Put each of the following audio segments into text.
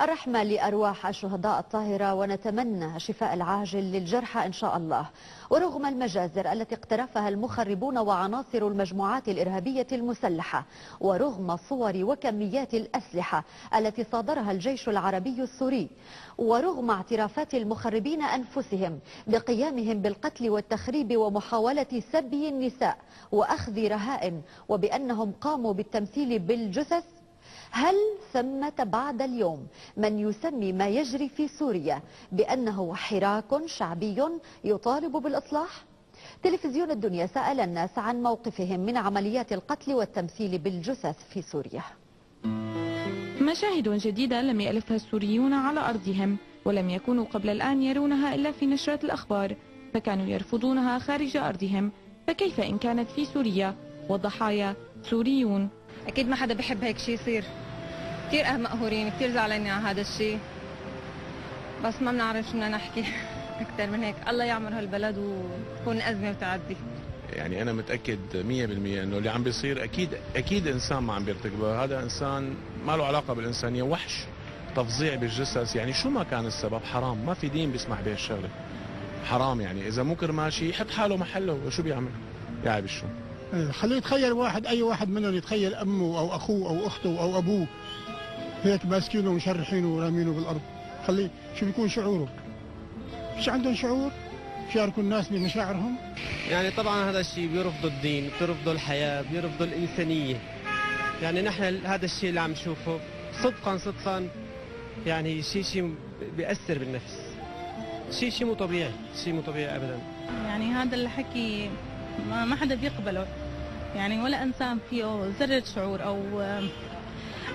الرحمة لأرواح الشهداء الطاهرة، ونتمنى شفاء العاجل للجرحى إن شاء الله. ورغم المجازر التي اقترفها المخربون وعناصر المجموعات الإرهابية المسلحة، ورغم صور وكميات الأسلحة التي صادرها الجيش العربي السوري، ورغم اعترافات المخربين أنفسهم بقيامهم بالقتل والتخريب ومحاولة سبي النساء وأخذ رهائن، وبأنهم قاموا بالتمثيل بالجثث، هل ثمة بعد اليوم من يسمي ما يجري في سوريا بأنه حراك شعبي يطالب بالإصلاح؟ تلفزيون الدنيا سأل الناس عن موقفهم من عمليات القتل والتمثيل بالجثث في سوريا. مشاهد جديدة لم يألفها السوريون على أرضهم، ولم يكونوا قبل الآن يرونها إلا في نشرات الأخبار، فكانوا يرفضونها خارج أرضهم، فكيف إن كانت في سوريا والضحايا سوريون؟ أكيد ما حدا بيحب هيك شيء يصير، كثير مقهورين، كثير زعلانين على هذا الشيء، بس ما بنعرف شو بدنا نحكي أكثر من هيك. الله يعمر هالبلد وتكون أزمة وتعدي. يعني أنا متأكد 100% إنه اللي عم بيصير أكيد إنسان ما عم بيرتكبه، هذا إنسان ما له علاقة بالإنسانية، وحش، تفظيع بالجثث، يعني شو ما كان السبب حرام، ما في دين بيسمح بهالشغلة، حرام. يعني إذا منكر ماشي يحط حاله محله، وشو بيعمل؟ قاعد بالشو؟ خليه يتخيل واحد، أي واحد منهم يتخيل أمه أو أخوه أو أخته أو أبوه هيك ماسكينه ومشرحينه ورامينه بالأرض، خليه شو بيكون شعوره؟ مش عندهم شعور؟ شاركوا الناس بمشاعرهم؟ يعني طبعا هذا الشيء بيرفضوا الدين، بيرفضوا الحياة، بيرفضوا الإنسانية. يعني نحن هذا الشيء اللي عم نشوفه صدقا يعني شيء بيأثر بالنفس، شيء مو طبيعي، شيء مو طبيعي أبدا. يعني هذا الحكي ما حدا بيقبله، يعني ولا إنسان فيه ذرة شعور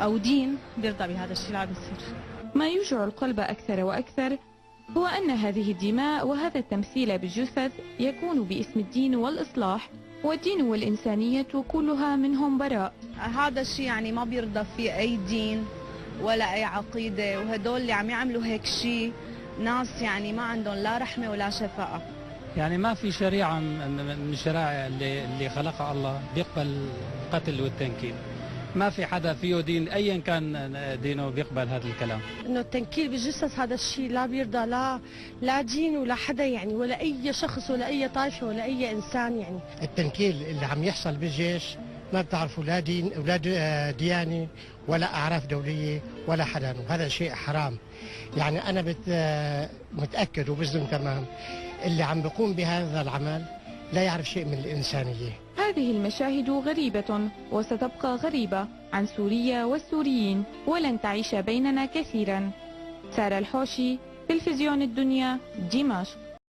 أو دين بيرضى بهذا الشيء اللي عم بيصير. ما يوجع القلب أكثر وأكثر هو أن هذه الدماء وهذا التمثيل بالجثث يكون باسم الدين والإصلاح، والدين والإنسانية كلها منهم براء. هذا الشيء يعني ما بيرضى فيه أي دين ولا أي عقيدة، وهدول اللي عم يعملوا هيك شيء ناس يعني ما عندهم لا رحمة ولا شفقة. يعني ما في شريعة من الشرائع اللي خلقها الله بيقبل القتل والتنكيل، ما في حدا فيه دين ايا كان دينه بيقبل هذا الكلام. انه التنكيل بالجثث هذا الشيء لا بيرضى لا دين ولا حدا، يعني ولا اي شخص ولا اي طائفه ولا اي انسان. يعني التنكيل اللي عم يحصل بالجيش ما بتعرفوا لا دين ولا ديانه ولا اعراف دوليه ولا حدا، وهذا شيء حرام. يعني انا متاكد وبزم تمام اللي عم بيقوم بهذا العمل لا يعرف شيء من الانسانيه. هذه المشاهد غريبة وستبقى غريبة عن سوريا والسوريين، ولن تعيش بيننا كثيرا. سارة الحوشي، تلفزيون الدنيا، دمشق.